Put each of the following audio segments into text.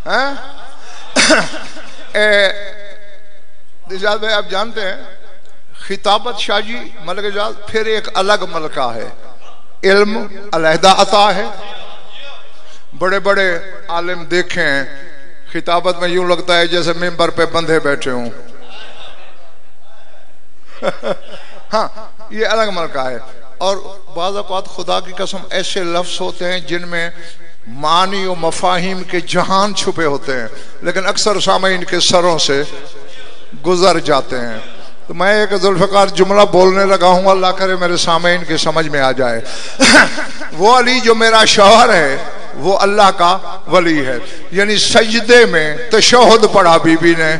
हैं? दिलशाद भाई आप जानते हैं खिताबत शाजी मलक जाज फिर एक अलग मलका है, इल्म अलहदा अता है। बड़े बड़े आलिम देखे हैं, खिताबत में यूं लगता है जैसे मिंबर पे बंधे बैठे हों। हाँ, ये अलग मलका है। और बाज़ औक़ात खुदा की कसम ऐसे लफ्ज़ होते हैं जिनमें मानी और मफाहिम के जहान छुपे होते हैं, लेकिन अक्सर सामीन के सरों से गुजर जाते हैं। तो मैं एक जुल्फ़िकार जुमला बोलने लगा हूँ, अल्लाह करे मेरे सामीन के समझ में आ जाए। वो अली जो मेरा शौहर है वो अल्लाह का वली है। यानी सजदे में तशहुद पढ़ा बीबी ने।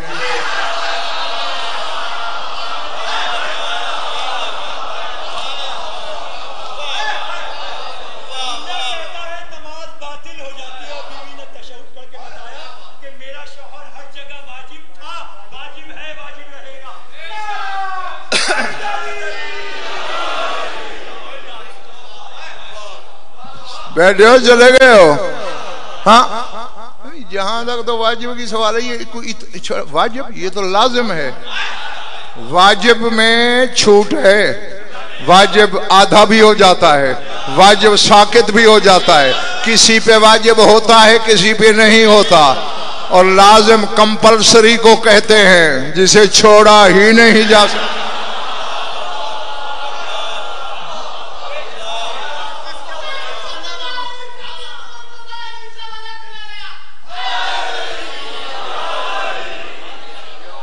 बैठे हो, चले गए हो? हाँ, जहां तक तो वाजिब की सवाल है, ये वाजिब ये तो लाजिम है। वाजिब में छूट है, वाजिब आधा भी हो जाता है, वाजिब साकित भी हो जाता है, किसी पे वाजिब होता है किसी पे नहीं होता। और लाजिम कंपल्सरी को कहते हैं जिसे छोड़ा ही नहीं जा सकता।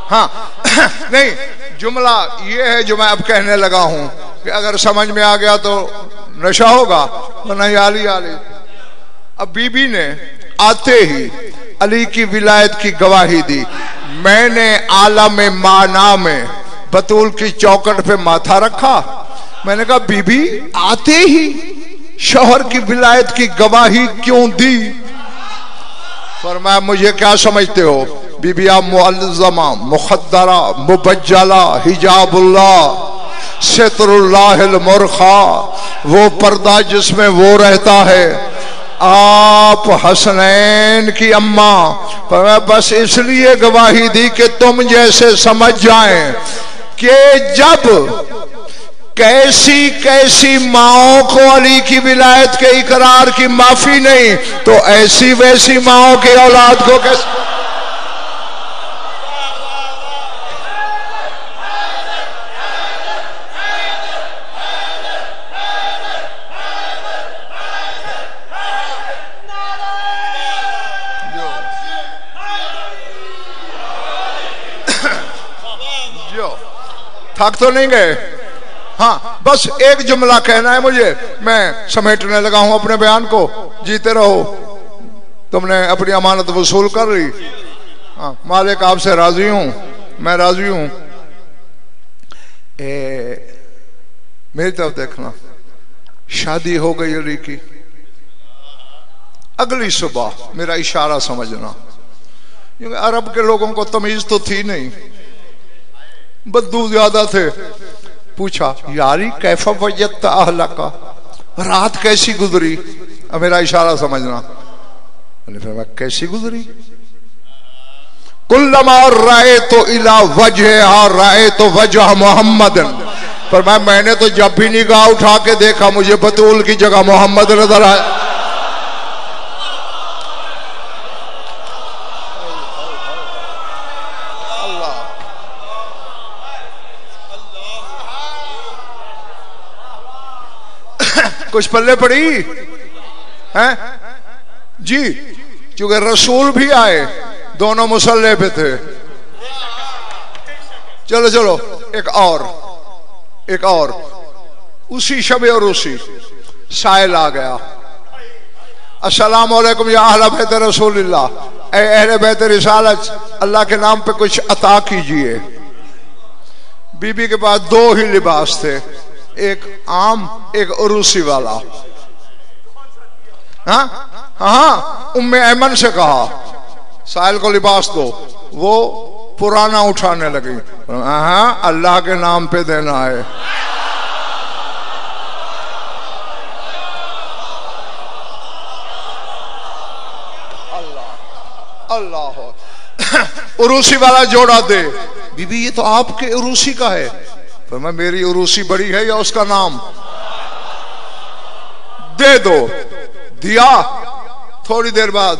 हाँ नहीं, जुमला ये है जो मैं अब कहने लगा हूं कि अगर समझ में आ गया तो नशा होगा, वरना आली आली। अब बीबी ने आते ही अली की विलायत की गवाही दी। मैंने आलम माना में बतूल की चौखट पे माथा रखा। मैंने कहा बीबी आते ही शौहर की विलायत की गवाही क्यों दी? फरमाया मुझे क्या समझते हो बीबी, आप मुअल्ज़मा मुखद्दरा मुबज्जला हिजाबुल्लाह सितरुल्लाहिल मुरखा, वो पर्दा जिसमें वो रहता है। आप हसनैन की अम्मा, पर बस इसलिए गवाही दी कि तुम जैसे समझ जाएं कि जब कैसी कैसी माओं को अली की विलायत के इकरार की माफी नहीं, तो ऐसी वैसी माओं की औलाद को कैसे। थक तो नहीं गए? हाँ, बस एक जुमला कहना है मुझे, मैं समेटने लगा हूं अपने बयान को। जीते रहो, तुमने अपनी अमानत वसूल कर ली। हाँ, मालिक आपसे राजी हूं, मैं राजी हूं। मेरी तरफ देखना, शादी हो गई अली की। अगली सुबह मेरा इशारा समझना, क्योंकि अरब के लोगों को तमीज तो थी नहीं, बद्दू ज्यादा थे। पूछा यारी कैफा वजदत अहलका, रात कैसी गुजरी? अब मेरा इशारा समझना। कैसी गुजरी? कुल्लमा राय तो इला वजह राय तो वजह मोहम्मद, पर मैंने तो जब भी निगाह उठा के देखा मुझे बतूल की जगह मोहम्मद नजर आया। कुछ पल्ले पड़ी हैं जी, क्योंकि रसूल भी आए, दोनों मुसल्ले पे थे। चलो चलो, एक और उसी शबे और उसी साइल आ गया। अस्सलाम वालेकुम या अहले बैत रसूलिल्लाह, ऐ अहले बैत रिसालत, अल्लाह के नाम पे कुछ अता कीजिए। बीबी के पास दो ही लिबास थे, एक आम एक उरूसी वाला। हाँ हाँ, उम्मे ऐमन से कहा साहिल को लिबास दो, वो पुराना उठाने लगी। हाँ, अल्लाह के नाम पे देना है। अल्लाह उरूसी वाला जोड़ा दे। बीबी ये तो आपके उरूसी का है। तो मैं मेरी उरूसी बड़ी है या उसका नाम? दे दो। दिया। थोड़ी देर बाद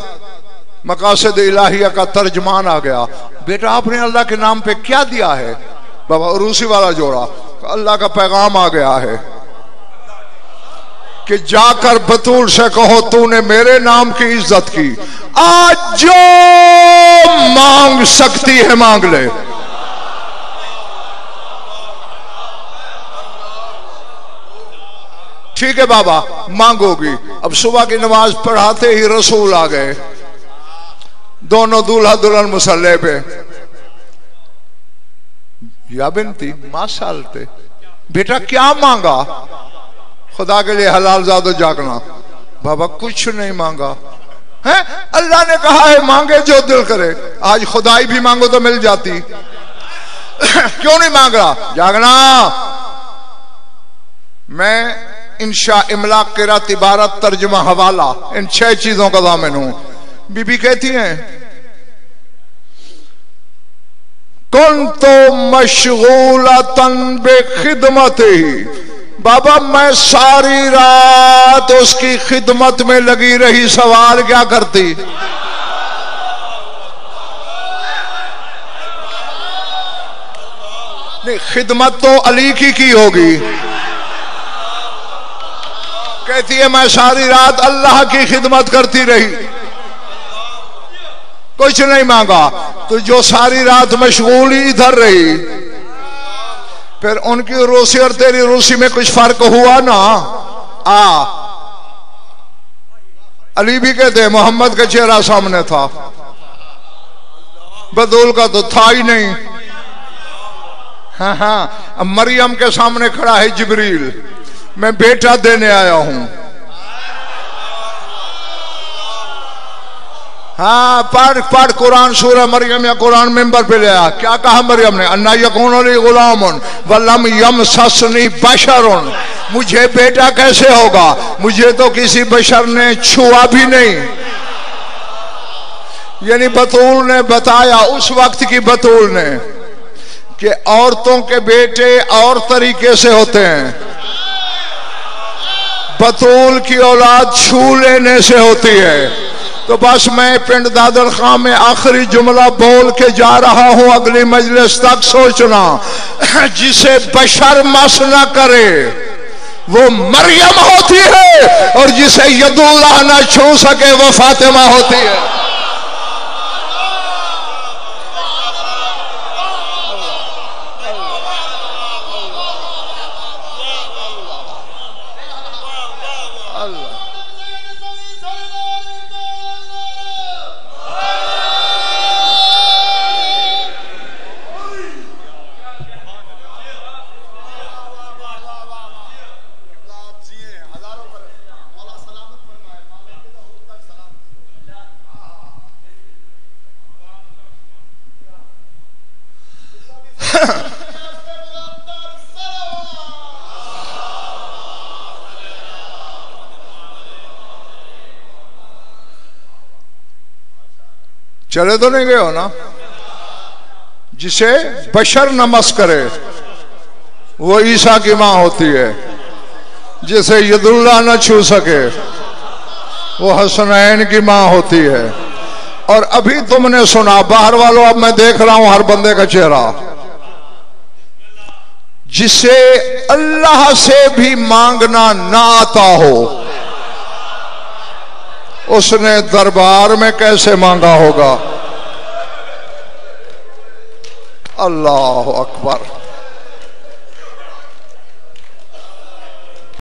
मकासद इलाहिया का तर्जमान आ गया। बेटा आपने अल्लाह के नाम पे क्या दिया है? बाबा उरूसी वाला जोड़ा। अल्लाह का पैगाम आ गया है कि जाकर बतूल से कहो तूने मेरे नाम की इज्जत की, आज जो मांग सकती है मांग ले। ठीक है बाबा मांगोगी। अब सुबह की नमाज पढ़ाते ही रसूल आ गए, दोनों दूल्हा दुल्हन मुसल्ले पे। या बिनती माशाल्लाह बेटा क्या मांगा? खुदा के लिए हलाल ज़ादो जागना। बाबा कुछ नहीं मांगा है, अल्लाह ने कहा है मांगे जो दिल करे। आज खुदाई भी मांगो तो मिल जाती। क्यों नहीं मांग रहा? जागना। मैं इंशा इमलाक क़िरात इबारत तर्जुमा हवाला इन 6 चीजों का दामन हूं। बीबी कहती हैं कुन तो मशगूलतन बेखिदमत ही। बाबा मैं सारी रात उसकी खिदमत में लगी रही। सवाल क्या करती? नहीं खिदमत तो अली की होगी। कहती है मैं सारी रात अल्लाह की खिदमत करती रही, कुछ नहीं मांगा। तो जो सारी रात मशगूल इधर रही, फिर उनकी रूसी और तेरी रूसी में कुछ फर्क हुआ ना? अली भी कहते हैं मोहम्मद का चेहरा सामने था, बदूल का तो था ही नहीं। हाँ, अब मरियम के सामने खड़ा है जिब्रील, मैं बेटा देने आया हूं। हाँ पढ़ कुरान सूरह मरियम या कुरान मेंबर पे ले आया। क्या कहा मरियम ने? अन्ना यकून ली गुलामुन वलम यमससनी बशरुन। मुझे बेटा कैसे होगा? मुझे तो किसी बशर ने छुआ भी नहीं। यानी बतूल ने बताया, उस वक्त की बतूल ने, कि औरतों के बेटे और तरीके से होते हैं। बतूल की औलाद छू लेने से होती है। तो बस मैं पिंड दादर खां में आखिरी जुमला बोल के जा रहा हूं, अगली मजलिस तक सोचना। जिसे बशर मस न करे वो मरियम होती है, और जिसे यदुल्लाह न छू सके वो फातिमा होती है। चले तो नहीं गए हो ना? जिसे बशर नमस करे वो ईसा की मां होती है, जिसे यदुल्लाह न छू सके वो हसनैन की मां होती है। और अभी तुमने सुना, बाहर वालों, अब मैं देख रहा हूं हर बंदे का चेहरा, जिसे अल्लाह से भी मांगना ना आता हो उसने दरबार में कैसे मांगा होगा? अल्लाह अकबर।